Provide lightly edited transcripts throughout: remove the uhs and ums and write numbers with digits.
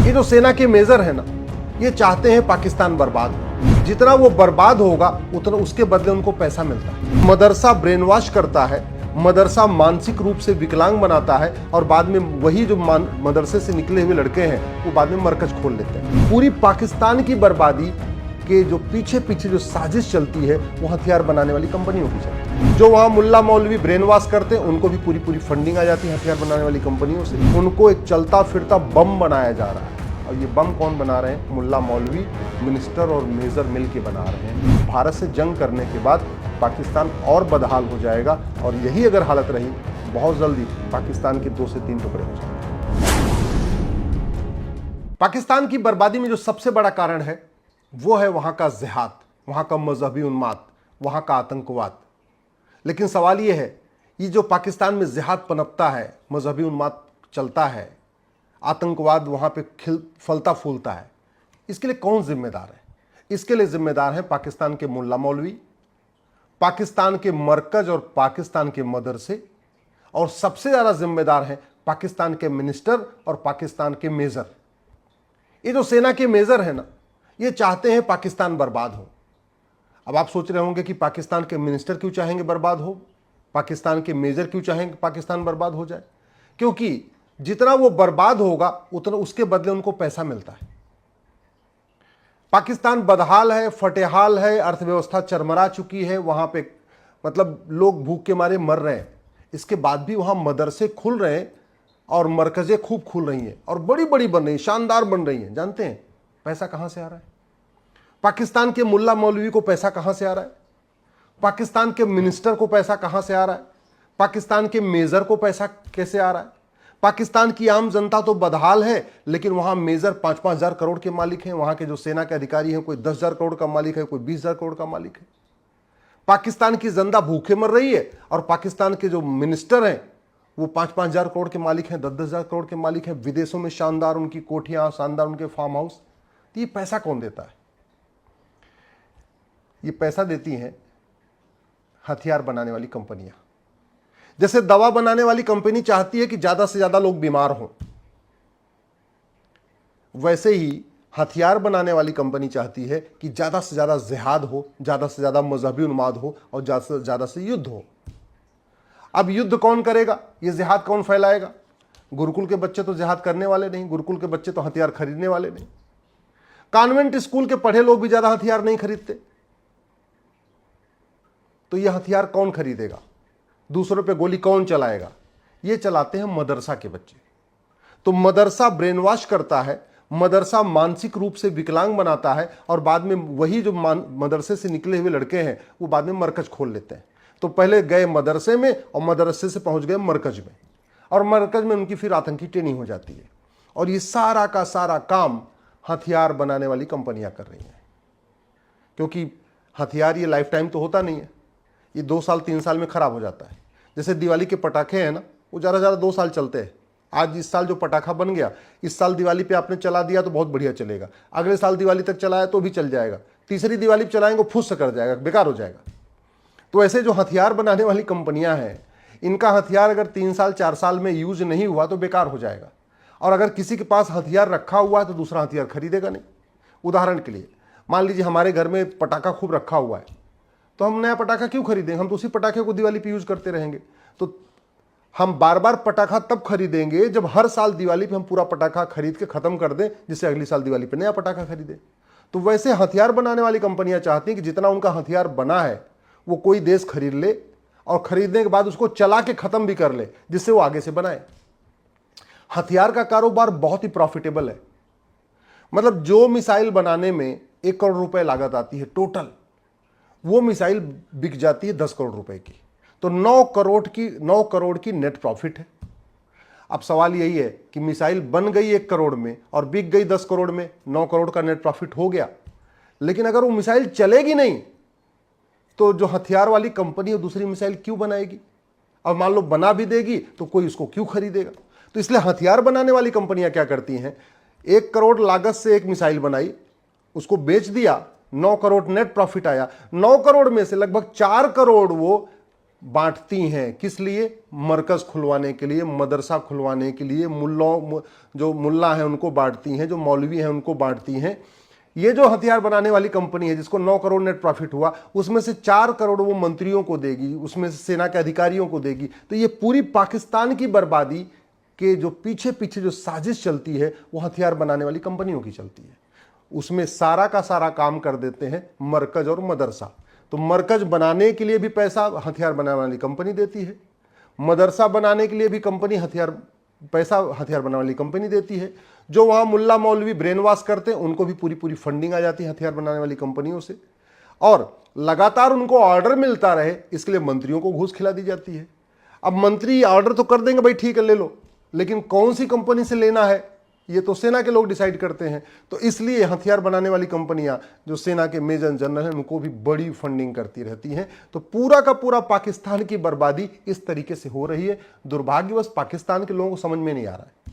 ये जो सेना के मेजर है ना, ये चाहते हैं पाकिस्तान बर्बाद हो। जितना वो बर्बाद होगा उतना उसके बदले उनको पैसा मिलता है। मदरसा ब्रेन वॉश करता है, मदरसा मानसिक रूप से विकलांग बनाता है और बाद में वही जो मदरसे से निकले हुए लड़के हैं वो बाद में मरकज खोल लेते हैं। पूरी पाकिस्तान की बर्बादी के जो पीछे पीछे जो साजिश चलती है वो हथियार बनाने वाली कंपनियों की चलती है। जो वहाँ मुल्ला मौलवी ब्रेन वॉश करते हैं उनको भी पूरी पूरी फंडिंग आ जाती है हथियार बनाने वाली कंपनियों से। उनको एक चलता फिरता बम बनाया जा रहा है और ये बम कौन बना रहे हैं? मुल्ला मौलवी, मिनिस्टर और मेजर मिल के बना रहे हैं। भारत से जंग करने के बाद पाकिस्तान और बदहाल हो जाएगा और यही अगर हालत रही बहुत जल्दी पाकिस्तान के 2 से 3 टुकड़े हो जाएंगे। पाकिस्तान की बर्बादी में जो सबसे बड़ा कारण है वो है वहां का जिहाद, वहां का मजहबी उन्माद, वहां का आतंकवाद। लेकिन सवाल ये है, ये जो पाकिस्तान में जिहाद पनपता है, मजहबी उन्माद चलता है, आतंकवाद वहां पे फलता फूलता है, इसके लिए कौन जिम्मेदार है? इसके लिए जिम्मेदार है पाकिस्तान के मुल्ला मौलवी, पाकिस्तान के मरकज और पाकिस्तान के मदरसे, और सबसे ज्यादा जिम्मेदार है पाकिस्तान के मिनिस्टर और पाकिस्तान के मेजर। ये जो सेना के मेजर है ना, ये चाहते हैं पाकिस्तान बर्बाद हो। अब आप सोच रहे होंगे कि पाकिस्तान के मिनिस्टर क्यों चाहेंगे बर्बाद हो, पाकिस्तान के मेजर क्यों चाहेंगे पाकिस्तान बर्बाद हो जाए? क्योंकि जितना वो बर्बाद होगा उतना उसके बदले उनको पैसा मिलता है। पाकिस्तान बदहाल है, फटेहाल है, अर्थव्यवस्था चरमरा चुकी है, वहां पे मतलब लोग भूख के मारे मर रहे हैं। इसके बाद भी वहां मदरसे खुल रहे हैं और मरकजें खूब खुल रही हैं और बड़ी बड़ी बन रही हैं, शानदार बन रही हैं। जानते हैं पैसा कहां से आ रहा है? पाकिस्तान के मुल्ला मौलवी को पैसा कहां से आ रहा है? पाकिस्तान के मिनिस्टर को पैसा कहां से आ रहा है? पाकिस्तान के मेजर को पैसा कैसे आ रहा है? पाकिस्तान की आम जनता तो बदहाल है, लेकिन वहां मेजर 5-5 हजार करोड़ के मालिक हैं। वहां के जो सेना के अधिकारी हैं, कोई 10 हजार करोड़ का मालिक है, कोई 20 हजार करोड़ का मालिक है। पाकिस्तान की जनता भूखे मर रही है और पाकिस्तान के जो मिनिस्टर हैं वो 5-5 हजार करोड़ के मालिक हैं, 10-10 हजार करोड़ के मालिक हैं। विदेशों में शानदार उनकी कोठियां, शानदार उनके फार्म हाउस। तो ये पैसा कौन देता है? ये पैसा देती हैं हथियार बनाने वाली कंपनियां। जैसे दवा बनाने वाली कंपनी चाहती है कि ज्यादा से ज्यादा लोग बीमार हों, वैसे ही हथियार बनाने वाली कंपनी चाहती है कि ज्यादा से ज्यादा जिहाद हो, ज्यादा से ज्यादा मजहबी उन्माद हो और ज्यादा से युद्ध हो। अब युद्ध कौन करेगा? ये जिहाद कौन फैलाएगा? गुरुकुल के बच्चे तो जिहाद करने वाले नहीं, गुरुकुल के बच्चे तो हथियार खरीदने वाले नहीं। कॉन्वेंट स्कूल के पढ़े लोग भी ज्यादा हथियार नहीं खरीदते। तो ये हथियार कौन खरीदेगा? दूसरों पे गोली कौन चलाएगा? ये चलाते हैं मदरसा के बच्चे। तो मदरसा ब्रेन वॉश करता है, मदरसा मानसिक रूप से विकलांग बनाता है और बाद में वही जो मदरसे से निकले हुए लड़के हैं वो बाद में मरकज खोल लेते हैं। तो पहले गए मदरसे में और मदरसे से पहुंच गए मरकज में, और मरकज में उनकी फिर आतंकी ट्रेनिंग हो जाती है। और ये सारा का सारा काम हथियार बनाने वाली कंपनियां कर रही हैं। क्योंकि हथियार ये लाइफ टाइम तो होता नहीं है, ये 2 साल 3 साल में खराब हो जाता है। जैसे दिवाली के पटाखे हैं ना, वो ज़्यादा 2 साल चलते हैं। आज इस साल जो पटाखा बन गया, इस साल दिवाली पे आपने चला दिया तो बहुत बढ़िया चलेगा, अगले साल दिवाली तक चलाया तो भी चल जाएगा, तीसरी दिवाली पे चलाएंगे फुस कर जाएगा, बेकार हो जाएगा। तो ऐसे जो हथियार बनाने वाली कंपनियां हैं, इनका हथियार अगर 3 साल 4 साल में यूज नहीं हुआ तो बेकार हो जाएगा। और अगर किसी के पास हथियार रखा हुआ है तो दूसरा हथियार खरीदेगा नहीं। उदाहरण के लिए मान लीजिए हमारे घर में पटाखा खूब रखा हुआ है, तो हम नया पटाखा क्यों खरीदेंगे? हम तो उसी पटाखे को दिवाली पे यूज करते रहेंगे। तो हम बार बार पटाखा तब खरीदेंगे जब हर साल दिवाली पे हम पूरा पटाखा खरीद के खत्म कर दें, जिससे अगली साल दिवाली पे नया पटाखा खरीदें। तो वैसे हथियार बनाने वाली कंपनियां चाहती हैं कि जितना उनका हथियार बना है वो कोई देश खरीद ले और खरीदने के बाद उसको चला के खत्म भी कर ले, जिससे वो आगे से बनाए। हथियार का कारोबार बहुत ही प्रॉफिटेबल है। मतलब जो मिसाइल बनाने में 1 करोड़ रुपए लागत आती है टोटल, वो मिसाइल बिक जाती है 10 करोड़ रुपए की। तो 9 करोड़ की नेट प्रॉफिट है। अब सवाल यही है कि मिसाइल बन गई 1 करोड़ में और बिक गई 10 करोड़ में, 9 करोड़ का नेट प्रॉफिट हो गया। लेकिन अगर वो मिसाइल चलेगी नहीं तो जो हथियार वाली कंपनी है दूसरी मिसाइल क्यों बनाएगी? और मान लो बना भी देगी तो कोई उसको क्यों खरीदेगा? तो इसलिए हथियार बनाने वाली कंपनियां क्या करती हैं, 1 करोड़ लागत से एक मिसाइल बनाई, उसको बेच दिया, 9 करोड़ नेट प्रॉफिट आया। 9 करोड़ में से लगभग 4 करोड़ वो बांटती हैं। किस लिए? मरकज खुलवाने के लिए, मदरसा खुलवाने के लिए, जो मुल्ला हैं उनको बांटती हैं, जो मौलवी हैं उनको बांटती हैं। ये जो हथियार बनाने वाली कंपनी है जिसको 9 करोड़ नेट प्रॉफिट हुआ, उसमें से 4 करोड़ वो मंत्रियों को देगी, उसमें से सेना के अधिकारियों को देगी। तो ये पूरी पाकिस्तान की बर्बादी के जो पीछे पीछे जो साजिश चलती है वो हथियार बनाने वाली कंपनियों की चलती है। उसमें सारा का सारा काम कर देते हैं मरकज और मदरसा। तो मरकज बनाने के लिए भी पैसा हथियार बनाने वाली कंपनी देती है, मदरसा बनाने के लिए भी कंपनी पैसा हथियार बनाने वाली कंपनी देती है। जो वहां मुल्ला मौलवी ब्रेन वॉश करते हैं उनको भी पूरी पूरी फंडिंग आ जाती है हथियार बनाने वाली कंपनियों से, और लगातार उनको ऑर्डर मिलता रहे इसके लिए मंत्रियों को घूस खिला दी जाती है। अब मंत्री ऑर्डर तो कर देंगे, भाई ठीक है ले लो, लेकिन कौन सी कंपनी से लेना है ये तो सेना के लोग डिसाइड करते हैं। तो इसलिए हथियार बनाने वाली कंपनियां जो सेना के मेजर जनरल हैं उनको भी बड़ी फंडिंग करती रहती हैं। तो पूरा का पूरा पाकिस्तान की बर्बादी इस तरीके से हो रही है। दुर्भाग्यवश पाकिस्तान के लोगों को समझ में नहीं आ रहा है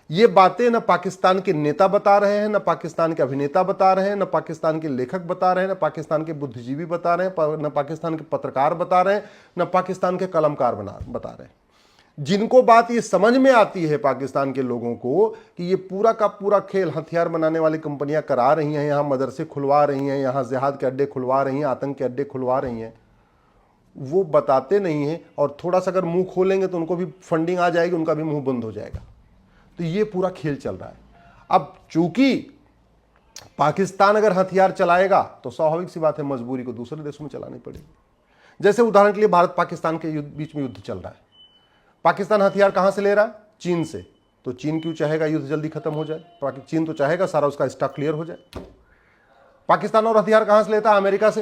ये बातें। न पाकिस्तान के नेता बता रहे हैं, न पाकिस्तान के अभिनेता बता रहे हैं, न पाकिस्तान के लेखक बता रहे हैं, न पाकिस्तान के बुद्धिजीवी बता रहे हैं, न पाकिस्तान के पत्रकार बता रहे हैं, न पाकिस्तान के कलमकार बता रहे हैं। जिनको बात ये समझ में आती है पाकिस्तान के लोगों को कि ये पूरा का पूरा खेल हथियार बनाने वाली कंपनियां करा रही हैं, यहां मदरसे खुलवा रही हैं, यहां जिहाद के अड्डे खुलवा रही हैं, आतंक के अड्डे खुलवा रही हैं, वो बताते नहीं हैं। और थोड़ा सा अगर मुंह खोलेंगे तो उनको भी फंडिंग आ जाएगी, उनका भी मुंह बंद हो जाएगा। तो ये पूरा खेल चल रहा है। अब चूंकि पाकिस्तान अगर हथियार चलाएगा तो स्वाभाविक सी बात है मजबूरी को दूसरे देशों में चलानी पड़ेगी। जैसे उदाहरण के लिए भारत पाकिस्तान के बीच में युद्ध चल रहा है, पाकिस्तान हथियार कहां से ले रहा है? चीन से। तो चीन क्यों चाहेगा युद्ध जल्दी खत्म हो जाए? चीन तो चाहेगा सारा उसका स्टॉक क्लियर हो जाए। पाकिस्तान और हथियार कहां से लेता है? अमेरिका से।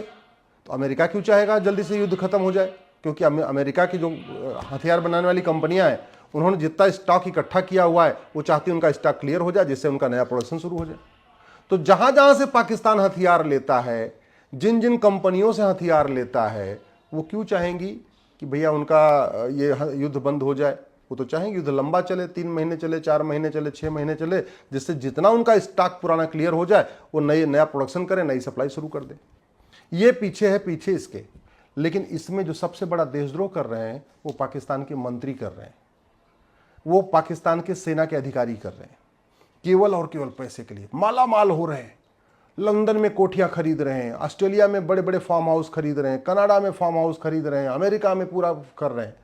तो अमेरिका क्यों चाहेगा जल्दी से युद्ध खत्म हो जाए? क्योंकि अमेरिका की जो हथियार बनाने वाली कंपनियां हैं उन्होंने जितना स्टॉक इकट्ठा किया हुआ है वो चाहती है उनका स्टॉक क्लियर हो जाए, जिससे उनका नया प्रोडक्शन शुरू हो जाए। तो जहां जहां से पाकिस्तान हथियार लेता है, जिन जिन कंपनियों से हथियार लेता है, वो क्यों चाहेंगी कि भैया उनका ये युद्ध बंद हो जाए? वो तो चाहेंगे युद्ध लंबा चले, 3 महीने चले, 4 महीने चले, 6 महीने चले, जिससे जितना उनका स्टॉक पुराना क्लियर हो जाए वो नया प्रोडक्शन करें, नई सप्लाई शुरू कर दे। ये पीछे इसके। लेकिन इसमें जो सबसे बड़ा देशद्रोह कर रहे हैं वो पाकिस्तान के मंत्री कर रहे हैं, वो पाकिस्तान के सेना के अधिकारी कर रहे हैं। केवल और केवल पैसे के लिए माला माल हो रहे हैं। लंदन में कोठियां खरीद रहे हैं, ऑस्ट्रेलिया में बड़े बड़े फार्म हाउस खरीद रहे हैं, कनाडा में फार्म हाउस खरीद रहे हैं, अमेरिका में पूरा कर रहे हैं।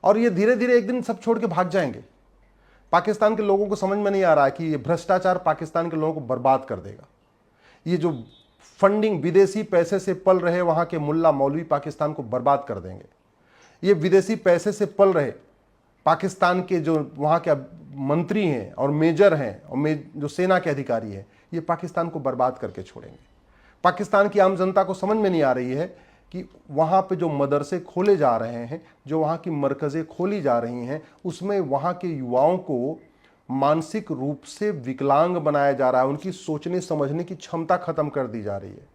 और ये धीरे धीरे एक दिन सब छोड़ के भाग जाएंगे। पाकिस्तान के लोगों को समझ में नहीं आ रहा है कि ये भ्रष्टाचार पाकिस्तान के लोगों को बर्बाद कर देगा। ये जो फंडिंग विदेशी पैसे से पल रहे वहां के मुल्ला मौलवी पाकिस्तान को बर्बाद कर देंगे। ये विदेशी पैसे से पल रहे पाकिस्तान के जो वहां के मंत्री हैं और मेजर हैं और जो सेना के अधिकारी हैं, ये पाकिस्तान को बर्बाद करके छोड़ेंगे। पाकिस्तान की आम जनता को समझ में नहीं आ रही है कि वहां पे जो मदरसे खोले जा रहे हैं, जो वहां की मरकज़ें खोली जा रही हैं, उसमें वहां के युवाओं को मानसिक रूप से विकलांग बनाया जा रहा है। उनकी सोचने समझने की क्षमता खत्म कर दी जा रही है,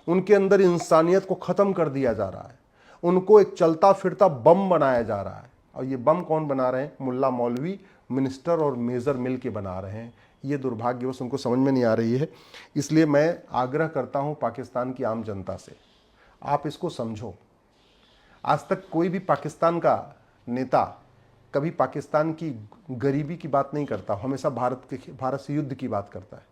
उनके अंदर इंसानियत को खत्म कर दिया जा रहा है, उनको एक चलता फिरता बम बनाया जा रहा है। और ये बम कौन बना रहे हैं? मुल्ला मौलवी, मिनिस्टर और मेजर मिल के बना रहे हैं। ये दुर्भाग्यवश उनको समझ में नहीं आ रही है। इसलिए मैं आग्रह करता हूं पाकिस्तान की आम जनता से, आप इसको समझो। आज तक कोई भी पाकिस्तान का नेता कभी पाकिस्तान की गरीबी की बात नहीं करता, हमेशा भारत से युद्ध की बात करता है।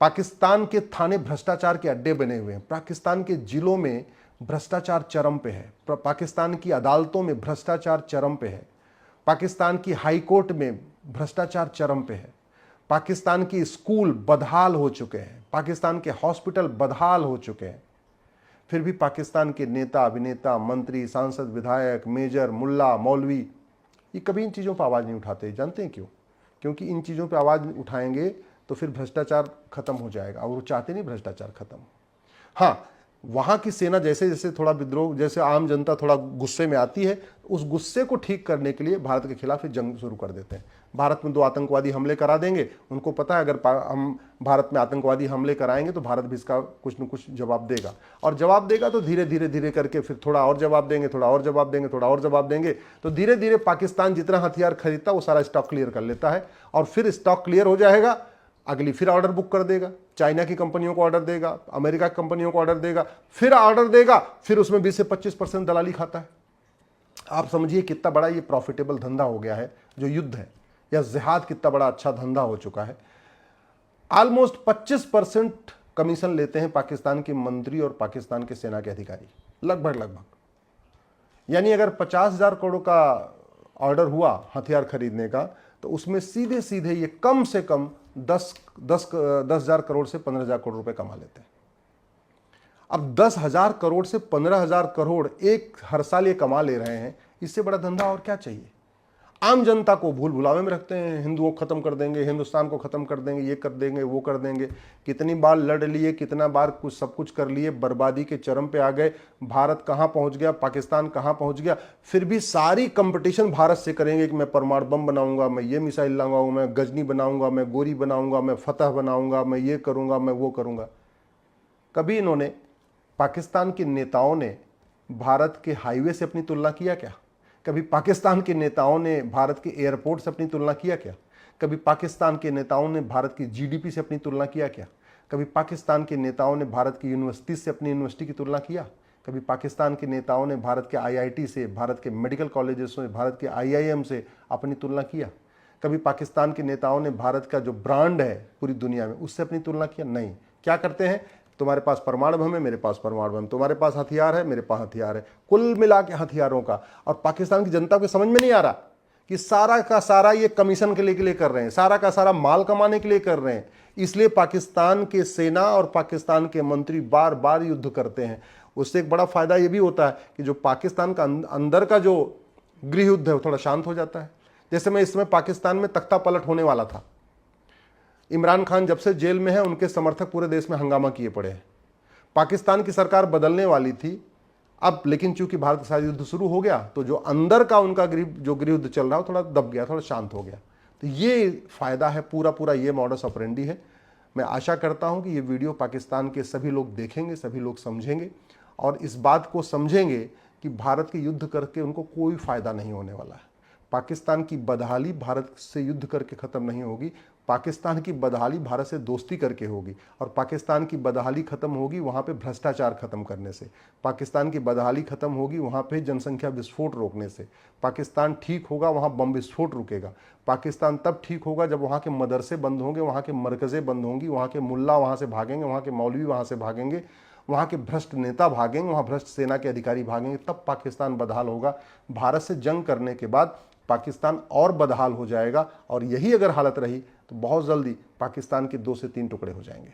पाकिस्तान के थाने भ्रष्टाचार के अड्डे बने हुए हैं, पाकिस्तान के जिलों में भ्रष्टाचार चरम पे है, पाकिस्तान की अदालतों में भ्रष्टाचार चरम पे है, पाकिस्तान की हाई कोर्ट में भ्रष्टाचार चरम पे है, पाकिस्तान की स्कूल बदहाल हो चुके हैं, पाकिस्तान के हॉस्पिटल बदहाल हो चुके हैं। फिर भी पाकिस्तान के नेता, अभिनेता, मंत्री, सांसद, विधायक, मेजर, मुल्ला, मौलवी ये कभी इन चीज़ों पर आवाज़ नहीं उठाते। जानते हैं क्यों? क्योंकि इन चीज़ों पर आवाज़ उठाएंगे तो फिर भ्रष्टाचार खत्म हो जाएगा, और वो चाहते नहीं भ्रष्टाचार खत्म। हाँ, वहाँ की सेना जैसे जैसे थोड़ा विद्रोह, जैसे आम जनता थोड़ा गुस्से में आती है, उस गुस्से को ठीक करने के लिए भारत के खिलाफ ये जंग शुरू कर देते हैं। भारत में 2 आतंकवादी हमले करा देंगे, उनको पता है अगर हम भारत में आतंकवादी हमले कराएंगे तो भारत भी इसका कुछ न कुछ जवाब देगा, और जवाब देगा तो धीरे धीरे करके फिर थोड़ा और जवाब देंगे, थोड़ा और जवाब देंगे, थोड़ा और जवाब देंगे। तो धीरे धीरे पाकिस्तान जितना हथियार खरीदता वो सारा स्टॉक क्लियर कर लेता है, और फिर स्टॉक क्लियर हो जाएगा, अगली फिर ऑर्डर बुक कर देगा, चाइना की कंपनियों को ऑर्डर देगा, अमेरिका की कंपनियों को ऑर्डर देगा, फिर ऑर्डर देगा, फिर उसमें 20 से 25% दलाली खाता है। आप समझिए कितना बड़ा ये प्रॉफिटेबल धंधा हो गया है जो युद्ध है, या जिहाद कितना बड़ा अच्छा धंधा हो चुका है। ऑलमोस्ट 25% कमीशन लेते हैं पाकिस्तान के मंत्री और पाकिस्तान के सेना के अधिकारी, लगभग। यानी अगर 50,000 करोड़ का ऑर्डर हुआ हथियार खरीदने का, तो उसमें सीधे सीधे ये कम से कम 10,000 करोड़ से 15,000 करोड़ रुपए कमा लेते हैं। अब 10,000 करोड़ से 15,000 करोड़ एक हर साल ये कमा ले रहे हैं, इससे बड़ा धंधा और क्या चाहिए। आम जनता को भूल भुलावे में रखते हैं, हिंदुओं को खत्म कर देंगे, हिंदुस्तान को खत्म कर देंगे, ये कर देंगे, वो कर देंगे। कितनी बार लड़ लिए, कितना बार कुछ सब कुछ कर लिए, बर्बादी के चरम पे आ गए। भारत कहाँ पहुंच गया, पाकिस्तान कहाँ पहुंच गया, फिर भी सारी कंपटीशन भारत से करेंगे कि मैं परमाणु बम बनाऊंगा, मैं ये मिसाइल लगाऊंगा, मैं गजनी बनाऊंगा, मैं गोरी बनाऊंगा, मैं फतह बनाऊंगा, मैं ये करूंगा, मैं वो करूंगा। कभी इन्होंने, पाकिस्तान के नेताओं ने भारत के हाईवे से अपनी तुलना किया क्या? कभी पाकिस्तान के नेताओं ने भारत के एयरपोर्ट से अपनी तुलना किया क्या? कभी पाकिस्तान के नेताओं ने भारत की जीडीपी से अपनी तुलना किया क्या? कभी पाकिस्तान के नेताओं ने भारत की यूनिवर्सिटी से अपनी यूनिवर्सिटी की तुलना किया? कभी पाकिस्तान के नेताओं ने भारत के आईआईटी से, भारत के मेडिकल कॉलेजेस से, भारत के आईआईएम से अपनी तुलना किया? कभी पाकिस्तान के नेताओं ने भारत का जो ब्रांड है पूरी दुनिया में, उससे अपनी तुलना किया? नहीं। क्या करते हैं, तुम्हारे पास परमाणु बम है, मेरे पास परमाणु बम, तुम्हारे पास हथियार है, मेरे पास हथियार है, कुल मिला के हथियारों का। और पाकिस्तान की जनता को समझ में नहीं आ रहा कि सारा का सारा ये कमीशन के लिए कर रहे हैं, सारा का सारा माल कमाने के लिए कर रहे हैं। इसलिए पाकिस्तान के सेना और पाकिस्तान के मंत्री बार बार युद्ध करते हैं। उससे एक बड़ा फायदा ये भी होता है कि जो पाकिस्तान का अंदर का जो गृह युद्ध है वो थोड़ा शांत हो जाता है। जैसे मैं इसमें पाकिस्तान में तख्ता पलट होने वाला था, इमरान खान जब से जेल में है उनके समर्थक पूरे देश में हंगामा किए पड़े हैं। पाकिस्तान की सरकार बदलने वाली थी अब, लेकिन चूंकि भारत के साथ युद्ध शुरू हो गया तो जो अंदर का उनका गृह युद्ध चल रहा है थोड़ा दब गया, थोड़ा शांत हो गया। तो ये फायदा है, पूरा ये मॉडस ऑपरेंडी है। मैं आशा करता हूं कि ये वीडियो पाकिस्तान के सभी लोग देखेंगे, सभी लोग समझेंगे और इस बात को समझेंगे कि भारत के युद्ध करके उनको कोई फायदा नहीं होने वाला है। पाकिस्तान की बदहाली भारत से युद्ध करके खत्म नहीं होगी, पाकिस्तान की बदहाली भारत से दोस्ती करके होगी। और पाकिस्तान की बदहाली खत्म होगी वहाँ पे भ्रष्टाचार खत्म करने से, पाकिस्तान की बदहाली खत्म होगी वहाँ पे जनसंख्या विस्फोट रोकने से। पाकिस्तान ठीक होगा वहाँ बम विस्फोट रुकेगा। पाकिस्तान तब ठीक होगा जब वहाँ के मदरसे बंद होंगे, वहाँ के मरकज़ें बंद होंगी, वहाँ के मुल्ला वहाँ से भागेंगे, वहाँ के मौलवी वहाँ से भागेंगे, वहाँ के भ्रष्ट नेता भागेंगे, वहाँ भ्रष्ट सेना के अधिकारी भागेंगे, तब पाकिस्तान बदहाल होगा। भारत से जंग करने के बाद पाकिस्तान और बदहाल हो जाएगा और यही अगर हालत रही तो बहुत जल्दी पाकिस्तान के 2 से 3 टुकड़े हो जाएंगे।